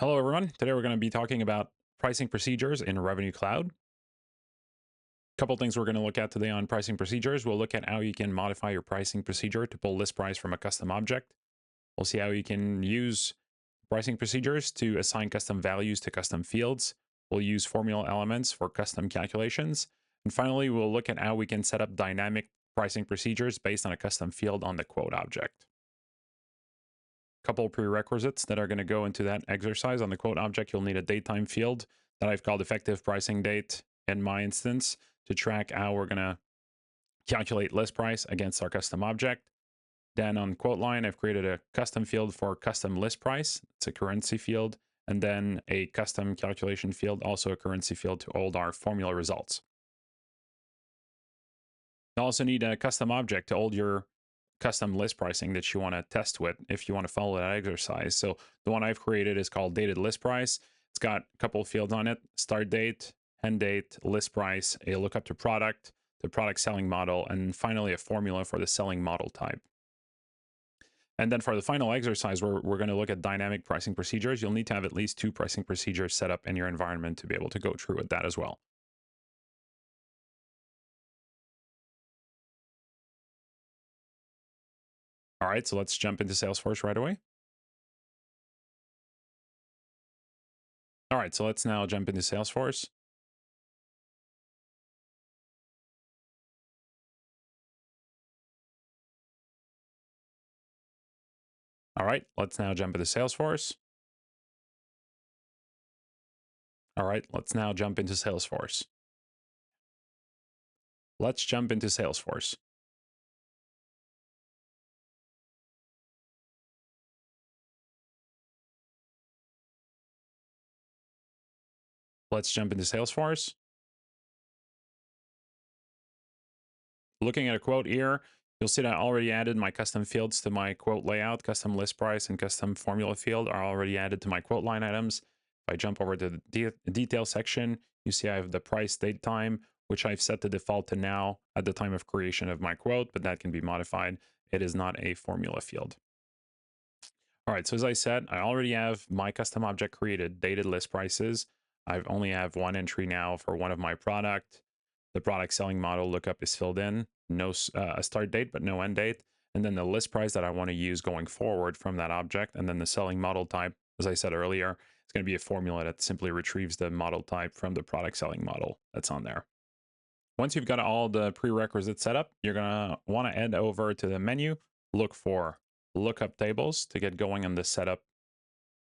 Hello, everyone. Today we're going to be talking about pricing procedures in Revenue Cloud. A couple things we're going to look at today on pricing procedures. We'll look at how you can modify your pricing procedure to pull list price from a custom object. We'll see how you can use pricing procedures to assign custom values to custom fields. We'll use formula elements for custom calculations. And finally, we'll look at how we can set up dynamic pricing procedures based on a custom field on the quote object. Couple prerequisites that are going to go into that exercise. On the quote object, you'll need a datetime field that I've called effective pricing date in my instance to track how we're going to calculate list price against our custom object. Then on quote line, I've created a custom field for custom list price. It's a currency field. And then a custom calculation field, also a currency field to hold our formula results. You also need a custom object to hold your custom list pricing that you want to test with if you want to follow that exercise. So the one I've created is called dated list price. It's got a couple of fields on it: start date, end date, list price, a lookup to product, the product selling model, and finally a formula for the selling model type. And then for the final exercise, we're going to look at dynamic pricing procedures. You'll need to have at least 2 pricing procedures set up in your environment to be able to go through with that as well. All right, so let's jump into Salesforce right away. All right, so let's now jump into Salesforce. All right, let's now jump into Salesforce. All right, let's now jump into Salesforce. Let's jump into Salesforce. Let's jump into Salesforce. Looking at a quote here, you'll see that I already added my custom fields to my quote layout. Custom list price and custom formula field are already added to my quote line items. If I jump over to the detail section, you see I have the price, date, time, which I've set the default to now at the time of creation of my quote, but that can be modified. It is not a formula field. All right, so as I said, I already have my custom object created, dated list prices. I only have one entry now for one of my product. The product selling model lookup is filled in, no a start date, but no end date. And then the list price that I want to use going forward from that object. And then the selling model type, as I said earlier, it's going to be a formula that simply retrieves the model type from the product selling model that's on there. Once you've got all the prerequisites set up, you're going to want to head over to the menu, look for lookup tables to get going on the setup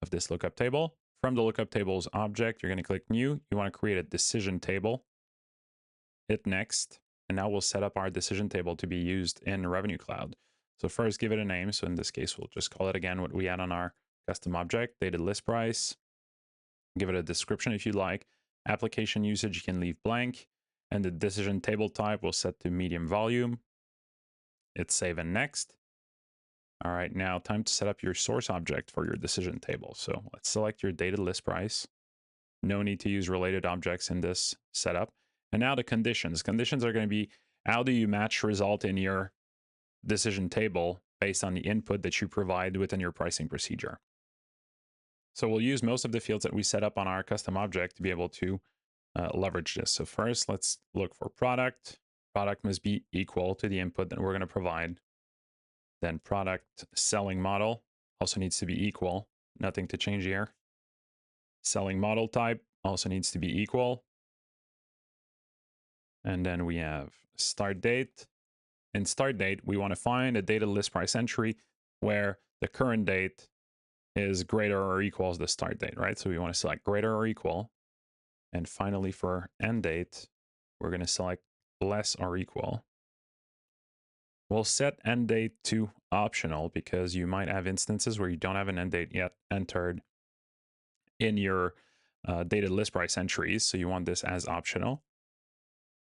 of this lookup table. From the lookup tables object, you're going to click new. You want to create a decision table. Hit next. And now we'll set up our decision table to be used in Revenue Cloud. So first, give it a name. So in this case, we'll just call it again what we had on our custom object, dated list price. Give it a description if you like. Application usage, you can leave blank. And the decision table type we'll set to medium volume. Hit save and next. All right, now time to set up your source object for your decision table. So let's select your dated list price. No need to use related objects in this setup. And now the conditions. Conditions are going to be, how do you match result in your decision table based on the input that you provide within your pricing procedure. So we'll use most of the fields that we set up on our custom object to be able to leverage this. So first, let's look for product. Product must be equal to the input that we're going to provide. Then product selling model also needs to be equal. Nothing to change here. Selling model type also needs to be equal. And then we have start date. In start date, we want to find a dated list price entry where the current date is greater or equals the start date, right? So we want to select greater or equal. And finally, for end date, we're going to select less or equal. We'll set end date to optional because you might have instances where you don't have an end date yet entered in your dated list price entries. So you want this as optional.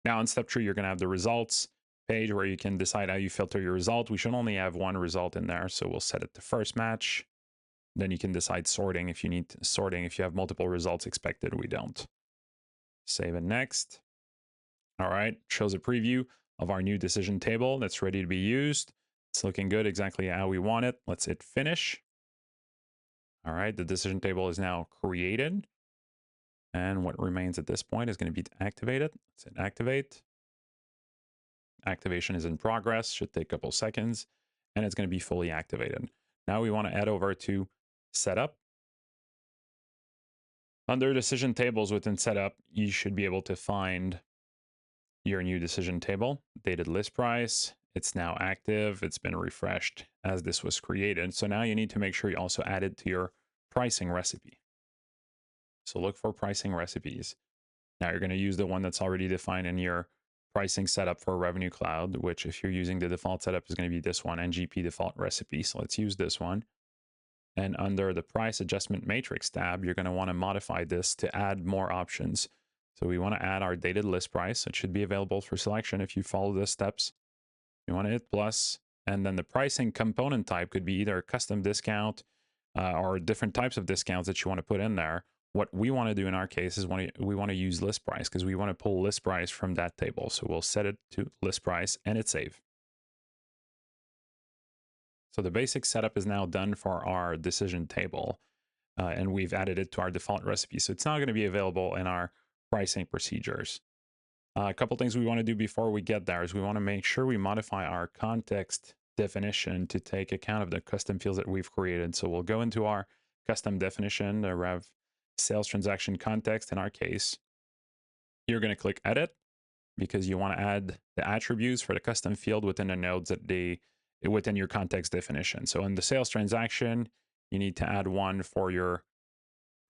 Now in step 3, you're going to have the results page where you can decide how you filter your result. We should only have one result in there. So we'll set it to first match. Then you can decide sorting if you need sorting. If you have multiple results expected, we don't. Save and next. All right, shows a preview of our new decision table that's ready to be used. It's looking good, exactly how we want it. Let's hit finish. All right, the decision table is now created. And what remains at this point is going to be to activate it. Let's hit activate. Activation is in progress, should take a couple seconds, and it's going to be fully activated. Now we want to head over to setup. Under decision tables within setup, you should be able to find your new decision table, dated list price. It's now active. It's been refreshed as this was created. So now you need to make sure you also add it to your pricing recipe. So look for pricing recipes. Now you're going to use the one that's already defined in your pricing setup for Revenue Cloud, which if you're using the default setup is going to be this one, NGP default recipe. So let's use this one. And under the price adjustment matrix tab, you're going to want to modify this to add more options. So we want to add our dated list price. It should be available for selection if you follow the steps. You want to hit plus, and then the pricing component type could be either a custom discount or different types of discounts that you want to put in there. What we want to do in our case is we want to use list price because we want to pull list price from that table. So we'll set it to list price and hit save. So the basic setup is now done for our decision table, and we've added it to our default recipe. So it's now going to be available in our pricing procedures. A couple things we want to do before we get there is we want to make sure we modify our context definition to take account of the custom fields that we've created. So we'll go into our custom definition, the Rev sales transaction context in our case. You're going to click edit because you want to add the attributes for the custom field within the nodes that within your context definition. So in the sales transaction, you need to add one for your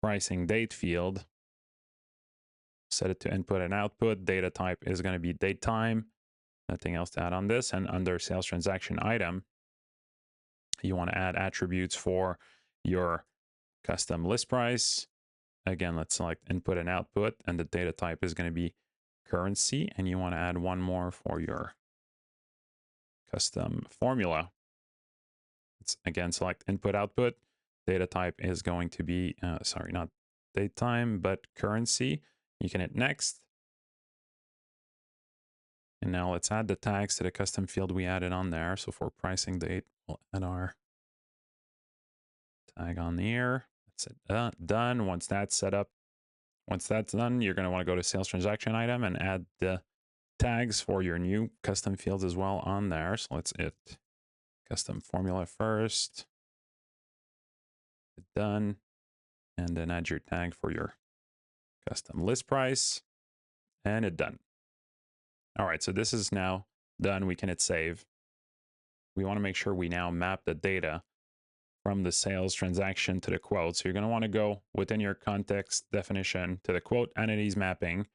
pricing date field. Set it to input and output. Data type is going to be date time. Nothing else to add on this. And under sales transaction item, you want to add attributes for your custom list price. Again, let's select input and output, and the data type is going to be currency. And you want to add one more for your custom formula. It's again, select input output. Data type is going to be, sorry, not date time, but currency. You can hit next. And now let's add the tags to the custom field we added on there. So for pricing date, we'll add our tag on here. That's it, done. Once that's set up, once that's done, you're going to want to go to sales transaction item and add the tags for your new custom fields as well on there. So let's hit custom formula first. Hit done. And then add your tag for your custom list price. And hit done. All right, so this is now done. We can hit save. We want to make sure we now map the data from the sales transaction to the quote. So you're going to want to go within your context definition to the quote entities mapping,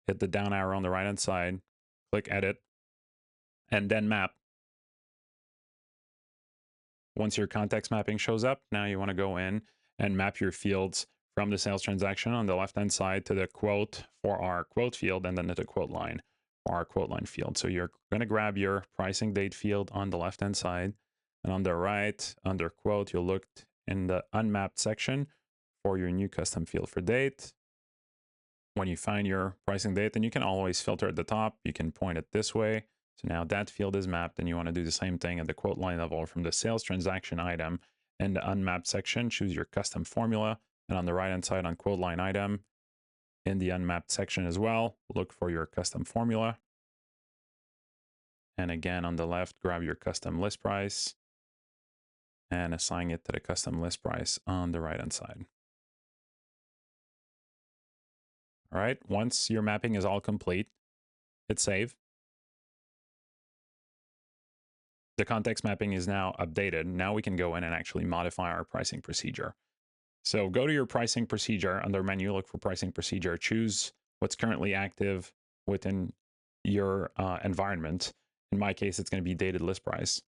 hit the down arrow on the right hand side, click edit, and then map. Once your context mapping shows up, now you want to go in and map your fields from the sales transaction on the left hand side to the quote for our quote field, and then to the quote line for our quote line field. So you're going to grab your pricing date field on the left hand side, and on the right, under quote, you'll look in the unmapped section for your new custom field for date. When you find your pricing date, then you can always filter at the top. You can point it this way. So now that field is mapped, and you want to do the same thing at the quote line level from the sales transaction item and the unmapped section. Choose your custom formula, and on the right hand side on quote line item in the unmapped section as well, look for your custom formula. And again, on the left, grab your custom list price and assign it to the custom list price on the right hand side. All right, once your mapping is all complete, hit save. The context mapping is now updated. Now we can go in and actually modify our pricing procedure. So go to your pricing procedure, under menu, look for pricing procedure, choose what's currently active within your environment. In my case, it's going to be dated list price.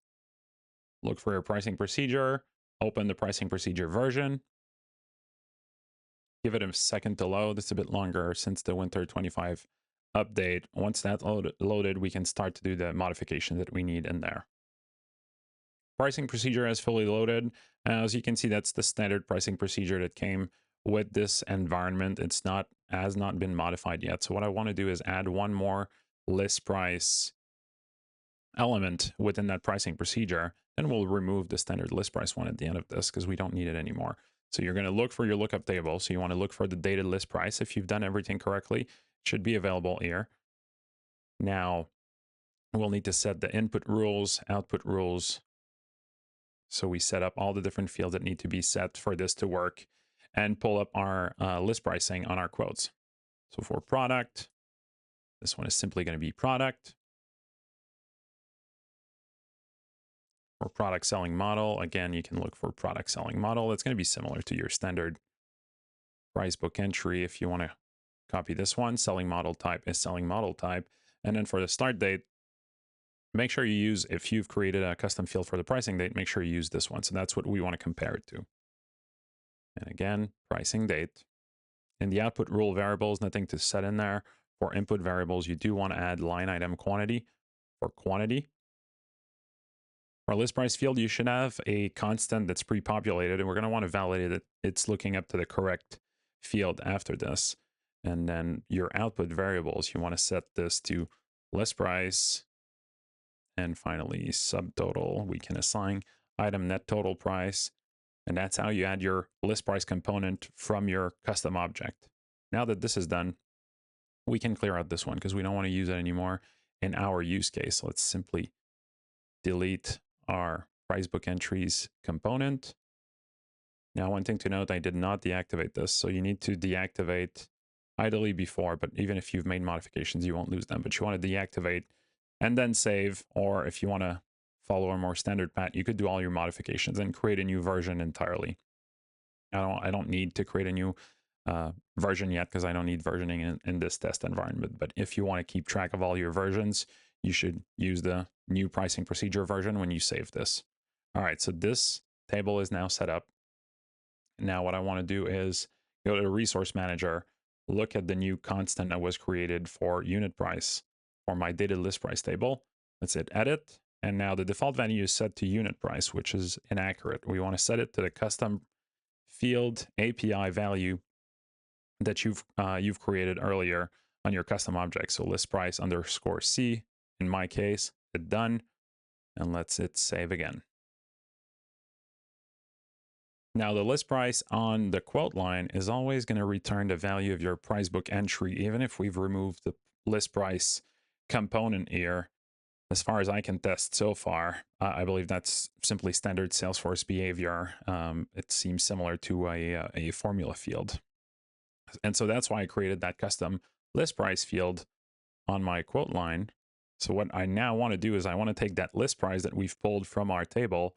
Look for your pricing procedure, open the pricing procedure version. Give it a second to load. It's a bit longer since the Winter 25 update. Once that's loaded, we can start to do the modifications that we need in there. Pricing procedure is fully loaded. As you can see, that's the standard pricing procedure that came with this environment. It's has not been modified yet. So what I want to do is add one more list price element within that pricing procedure. Then we'll remove the standard list price one at the end of this because we don't need it anymore. So you're going to look for your lookup table. So you want to look for the dated list price. If you've done everything correctly, it should be available here. Now, we'll need to set the input rules, output rules. So we set up all the different fields that need to be set for this to work and pull up our list pricing on our quotes. So for product, this one is simply going to be product. For product selling model, again, you can look for product selling model. It's going to be similar to your standard price book entry. If you want to copy this one, selling model type is selling model type. And then for the start date, make sure you use, if you've created a custom field for the pricing date, make sure you use this one. So that's what we want to compare it to. And again, pricing date. In the output rule variables, nothing to set in there. For input variables, you do want to add line item quantity for quantity. For list price field, you should have a constant that's pre-populated, and we're going to want to validate that it's looking up to the correct field after this. And then your output variables, you want to set this to list price. And finally, subtotal, we can assign item net total price. And that's how you add your list price component from your custom object. Now that this is done, we can clear out this one because we don't want to use it anymore in our use case. Let's simply delete our price book entries component. Now, one thing to note, I did not deactivate this. So you need to deactivate ideally before, but even if you've made modifications, you won't lose them. But you want to deactivate and then save, or if you want to follow a more standard path, you could do all your modifications and create a new version entirely. I don't need to create a new version yet because I don't need versioning in this test environment. But if you want to keep track of all your versions, you should use the new pricing procedure version when you save this. All right, so this table is now set up. Now what I want to do is go to the resource manager, look at the new constant that was created for unit price for my dated list price table. Let's hit edit. And now the default value is set to unit price, which is inaccurate. We want to set it to the custom field API value that you've created earlier on your custom object. So list price underscore C, in my case, hit done, and let's hit save again. Now the list price on the quote line is always going to return the value of your price book entry, even if we've removed the list price component here. As far as I can test so far, I believe that's simply standard Salesforce behavior. It seems similar to a formula field. And so that's why I created that custom list price field on my quote line. So what I now want to do is I want to take that list price that we've pulled from our table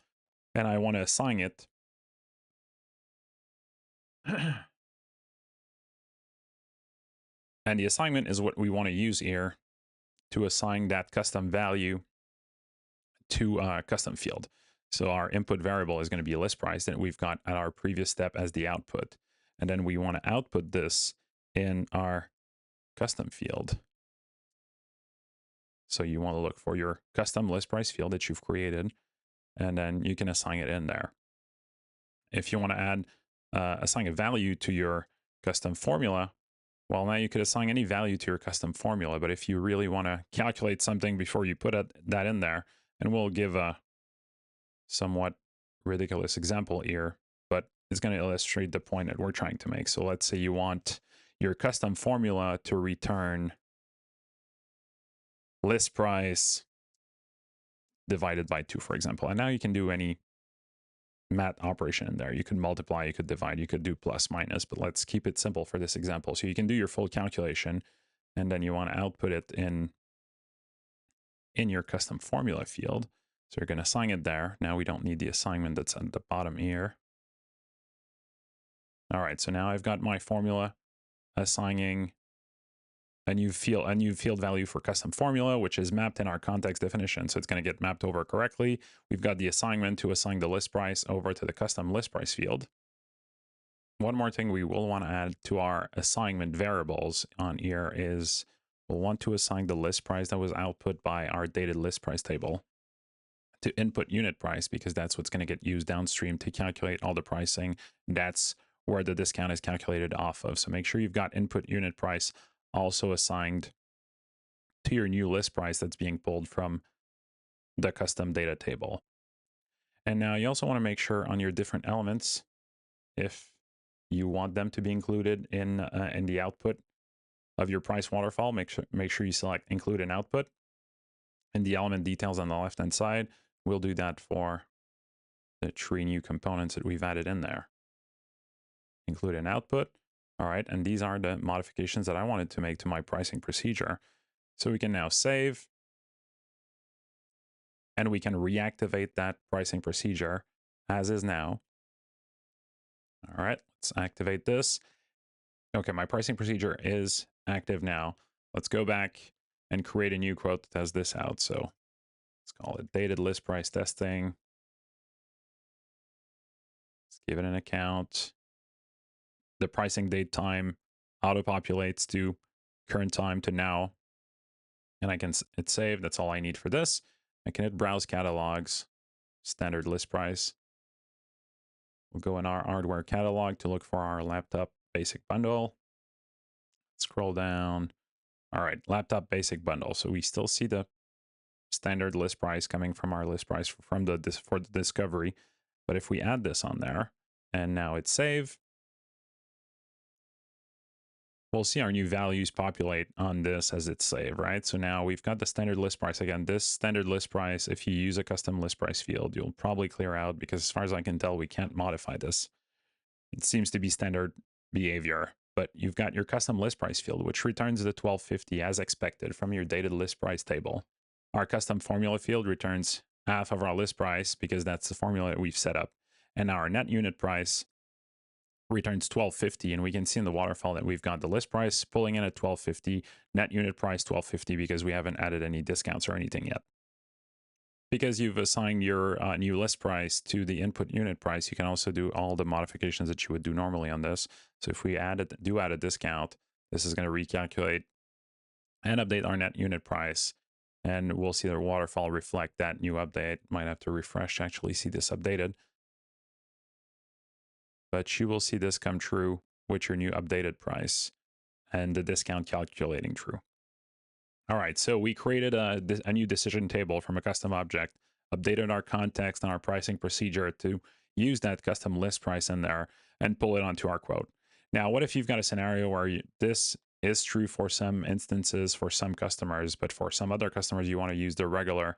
and I want to assign it and the assignment is what we want to use here to assign that custom value to a custom field. So our input variable is going to be a list price that we've got at our previous step as the output. And then we want to output this in our custom field. So you want to look for your custom list price field that you've created, and then you can assign it in there. If you want to add, assign a value to your custom formula, well, now you could assign any value to your custom formula, but if you really want to calculate something before you put that in there, and we'll give a somewhat ridiculous example here, but it's going to illustrate the point that we're trying to make. So let's say you want your custom formula to return list price divided by 2, for example. And now you can do any math operation in there. You could multiply, you could divide, you could do plus, minus, but let's keep it simple for this example. So you can do your full calculation, and then you want to output it in your custom formula field. So you're going to assign it there. Now we don't need the assignment that's at the bottom here. All right, so now I've got my formula assigning a new field value for custom formula, which is mapped in our context definition. So it's going to get mapped over correctly. We've got the assignment to assign the list price over to the custom list price field. One more thing we will want to add to our assignment variables on here is we'll want to assign the list price that was output by our dated list price table to input unit price, because that's what's going to get used downstream to calculate all the pricing. That's where the discount is calculated off of. So make sure you've got input unit price also assigned to your new list price that's being pulled from the custom data table. And now you also want to make sure on your different elements if you want them to be included in the output of your price waterfall. Make sure you select include an output, and the element details on the left hand side. We'll do that for the 3 new components that we've added in there. Include an output. All right, and these are the modifications that I wanted to make to my pricing procedure. So we can now save, and we can reactivate that pricing procedure as is now. All right, let's activate this. Okay, my pricing procedure is active now. Let's go back and create a new quote that tests this out. So let's call it dated list price testing. Let's give it an account. The pricing date time auto-populates to current time to now. And I can hit save. That's all I need for this. I can hit browse catalogs, standard list price. We'll go in our hardware catalog to look for our laptop basic bundle. Scroll down. All right, laptop basic bundle. So we still see the standard list price coming from our list price for the discovery. But if we add this on there, and now it's save, we'll see our new values populate on this as it's saved, right? So now we've got the standard list price. Again, this standard list price, if you use a custom list price field, you'll probably clear out, because as far as I can tell, we can't modify this. It seems to be standard behavior, but you've got your custom list price field, which returns the 1250 as expected from your dated list price table. Our custom formula field returns half of our list price because that's the formula that we've set up. And our net unit price returns 1250, and we can see in the waterfall that we've got the list price pulling in at 1250, net unit price 1250, because we haven't added any discounts or anything yet. Because you've assigned your new list price to the input unit price, you can also do all the modifications that you would do normally on this. So if we do add a discount, this is going to recalculate and update our net unit price, and we'll see the waterfall reflect that new update. Might have to refresh to actually see this updated, but you will see this come true with your new updated price and the discount calculating true. All right, so we created a new decision table from a custom object, updated our context and our pricing procedure to use that custom list price in there and pull it onto our quote. Now, what if you've got a scenario where this is true for some instances for some customers, but for some other customers, you want to use the regular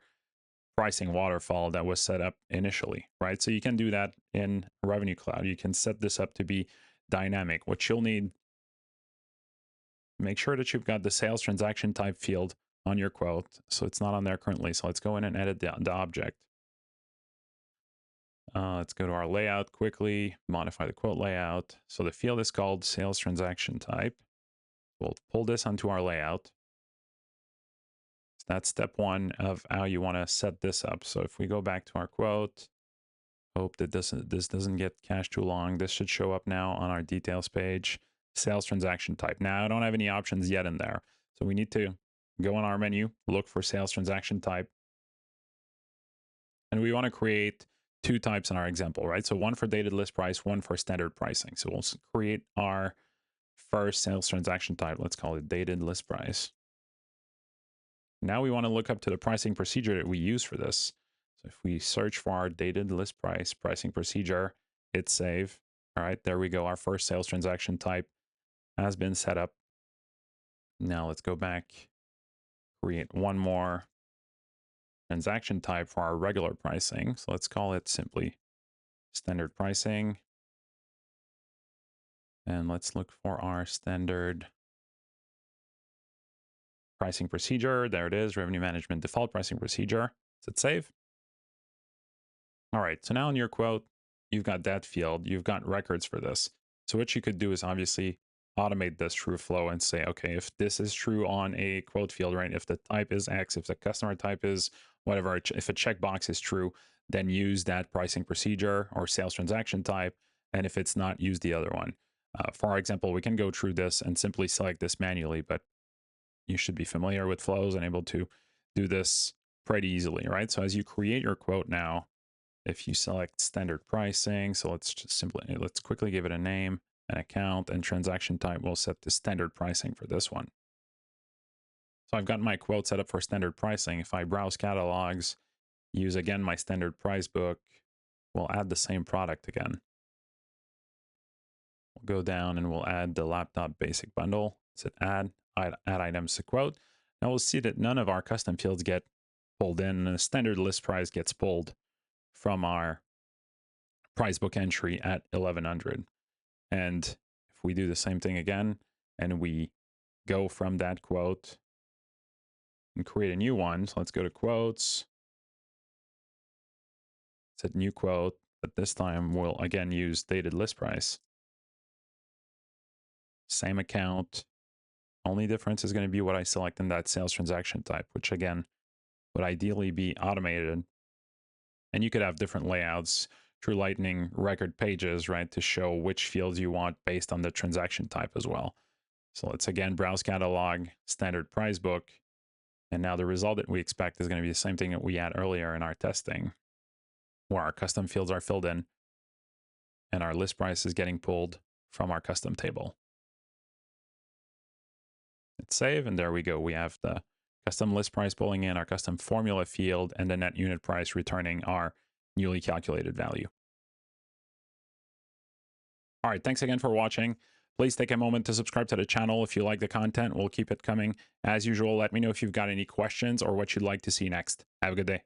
pricing waterfall that was set up initially, right? So you can do that in Revenue Cloud. You can set this up to be dynamic. What you'll need, make sure that you've got the sales transaction type field on your quote. So it's not on there currently. So let's go in and edit the object. Let's go to our layout quickly, modify the quote layout. So the field is called sales transaction type. We'll pull this onto our layout. So that's step one of how you want to set this up. So if we go back to our quote, hope that this doesn't get cached too long. This should show up now on our details page. Sales transaction type. Now I don't have any options yet in there. So we need to go on our menu, look for sales transaction type. And we want to create 2 types in our example, right? So one for dated list price, one for standard pricing. So we'll create our first sales transaction type. Let's call it dated list price. Now we want to look up to the pricing procedure that we use for this. So if we search for our dated list price pricing procedure, hit save. All right, there we go. Our first sales transaction type has been set up. Now let's go back, create one more transaction type for our regular pricing. So let's call it simply standard pricing. And let's look for our standard pricing procedure. There it is, revenue management default pricing procedure. Let's hit save. All right, so now in your quote, you've got that field, you've got records for this. So what you could do is obviously automate this through flow and say, okay, if this is true on a quote field, right? If the type is X, if the customer type is whatever, if a checkbox is true, then use that pricing procedure or sales transaction type. And if it's not, use the other one. For our example, we can go through this and simply select this manually, but you should be familiar with flows and able to do this pretty easily, right? So as you create your quote now, if you select standard pricing, so let's quickly give it a name, an account, and transaction type, we'll set the standard pricing for this one. So I've got my quote set up for standard pricing. If I browse catalogs, use again my standard price book, we'll add the same product again. go down and we'll add the laptop basic bundle. So add items to quote. Now we'll see that none of our custom fields get pulled in, and the standard list price gets pulled from our price book entry at 1100. And if we do the same thing again and we go from that quote and create a new one, so let's go to quotes, set new quote, but this time we'll again use dated list price. Same account. Only difference is going to be what I select in that sales transaction type, which again would ideally be automated. And you could have different layouts through Lightning record pages, right, to show which fields you want based on the transaction type as well. So let's again browse catalog, standard price book. And now the result that we expect is going to be the same thing that we had earlier in our testing, where our custom fields are filled in and our list price is getting pulled from our custom table. Hit save, and there we go. We have the custom list price pulling in, our custom formula field, and the net unit price returning our newly calculated value. All right, thanks again for watching. Please take a moment to subscribe to the channel if you like the content. We'll keep it coming. As usual, let me know if you've got any questions or what you'd like to see next. Have a good day.